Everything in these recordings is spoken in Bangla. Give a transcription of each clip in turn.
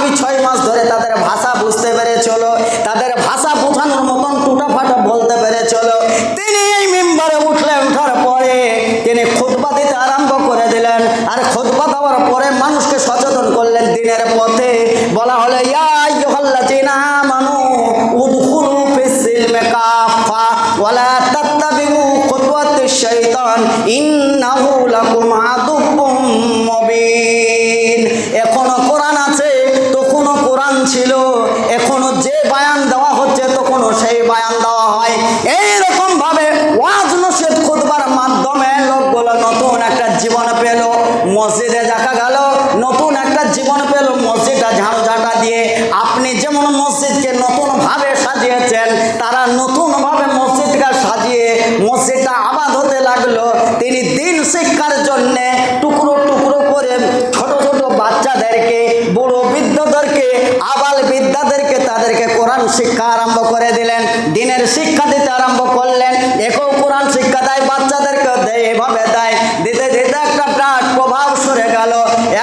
সাহাবী 6 মাস ধরে তাদের ভাষা বুঝতে পেরেছিল, তাদের ভাষা বোঝানোর মতন টুটাফাটা বলতে পেরেছিল। তিনি এই মিম্বরে উঠলেন, ওঠার পরে তিনি খুতবা দিতে আরম্ভ করে দিলেন। আর খুতবা দেওয়ার পরে মানুষকে সচেতন করলেন দ্বীনের পথে। বলা হলো, ইয়া আইয়ুহাল্লাযীনা আমানু উদখুলু ফিস-সিলমি কাফা ওয়া লা তাত্তাবিউ খুতুওয়াতিশ শাইতান ইন্নাহু লাকুম আদুউম মুবিন। এখনো কোরআন আছে, তখনও কোরআন ছিল, এখনো যে বয়ান দেওয়া হচ্ছে তখনও সেই বয়ান দেওয়া হয়। এইরকম ভাবে ওয়াজ নসিহত খুতবার মাধ্যমে লোকগুলো নতুন একটা জীবন পেল। মসজিদে দেখা গেল নতুন একটা জীবন পেল মসজিদটা ঝাড়ুঝাঁটা দিয়ে। আপনি যেমন মসজিদকে নতুনভাবে সাজিয়েছেন, তারা নতুনভাবে মসজিদকে সাজিয়ে মসজিদটা আবাদ হতে লাগলো। তিনি দিন শিক্ষার জন্যে টুকরো টুকরো করে ছোট ছোট বাচ্চাদেরকে, বুড়ো বৃদ্ধদেরকে, আবাল বৃদ্ধাদেরকে তাদেরকে কোরআন শিক্ষা আরম্ভ করে দিলেন, দিনের শিক্ষা দিতে আরম্ভ করলেন। একেও কোরআন শিক্ষা দেয়, বাচ্চাদেরকেও দেয়, এভাবে দেয়। দিতে দিতে একটা বিরাট প্রভাব সরে গেল।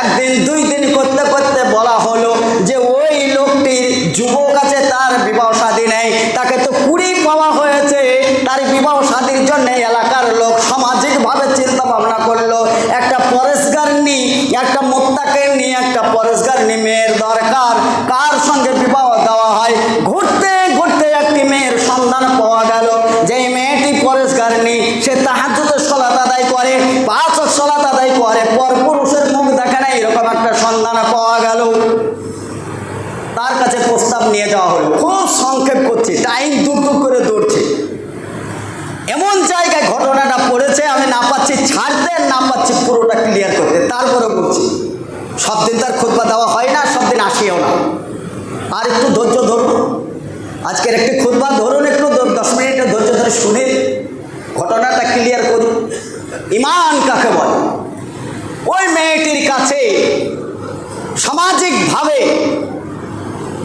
একদিন 2 দিন করতে করতে বলা হলো যে ওই লোকটির যুবক আছে, তার বিবাহ শাদী নেই, তাকে তো 20 পাওয়া হয়েছে, তার বিবাহ শাদীর জন্য এলাকার লোক সামাজিকভাবে চিন্তা ভাবনা করলো, একটা পরেশগারনি, একটা মুত্তাকিনী, একটা পরেশগারনি মেয়ের দরকার। কার সঙ্গে বিবাহ দেওয়া হয়? ঘুরতে ঘুরতে একটি মেয়ের সন্ধান পাওয়া গেল। যেই মেয়েটি পরেশগারনি, সে তাহাজ্জুদের সালাত আদায় করে, 5 ওয়াক্ত সালাত আদায় করে, পরপুরুষের মুখ দেখে না, এরকম একটা সন্ধান পাওয়া গেল। তার কাছে প্রস্তাব নিয়ে যাওয়া হলো। খুব সংক্ষেপ করছি, টাইম দূর দূর করে দৌড়ছে। এমন জায়গায় ঘটনাটা পড়েছে, আমি না পাচ্ছি ছাড়তে, না পাচ্ছি পুরোটা ক্লিয়ার করতে। তারপরে বলছি, সব দিন তার খুতবা দেওয়া হয় না, সব দিন আসিও না। আর একটু ধৈর্য ধরুন, আজকের একটি খুতবা ধরুন, একটু 10 মিনিটের ধৈর্য ধরে শুনে ঘটনাটা ক্লিয়ার করুন। ঈমান কাকে বলে? ওই মেয়েটির কাছে সামাজিকভাবে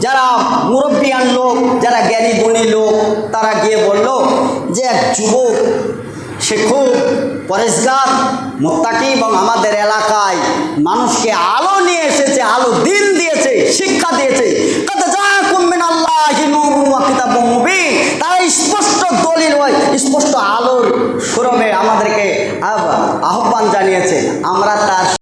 যারা মুরব্বিয়ান লোক, যারা জ্ঞানী গুণী লোক, তারা গিয়ে বলল যে এক যুবক, সে খুব পরেশগার, মুত্তাকি এবং আমাদের এলাকায় মানুষকে আলো নিয়ে এসেছে, আলো দিন দিয়েছে, শিক্ষা দিয়েছে। কদ জাআকুম মিনাল্লাহি নূরুন ওয়া কিতাবুম মুবিন। তারা স্পষ্ট দলিল, স্পষ্ট আলোর সুরমে আমাদেরকে আহ্বান জানিয়েছে। আমরা তার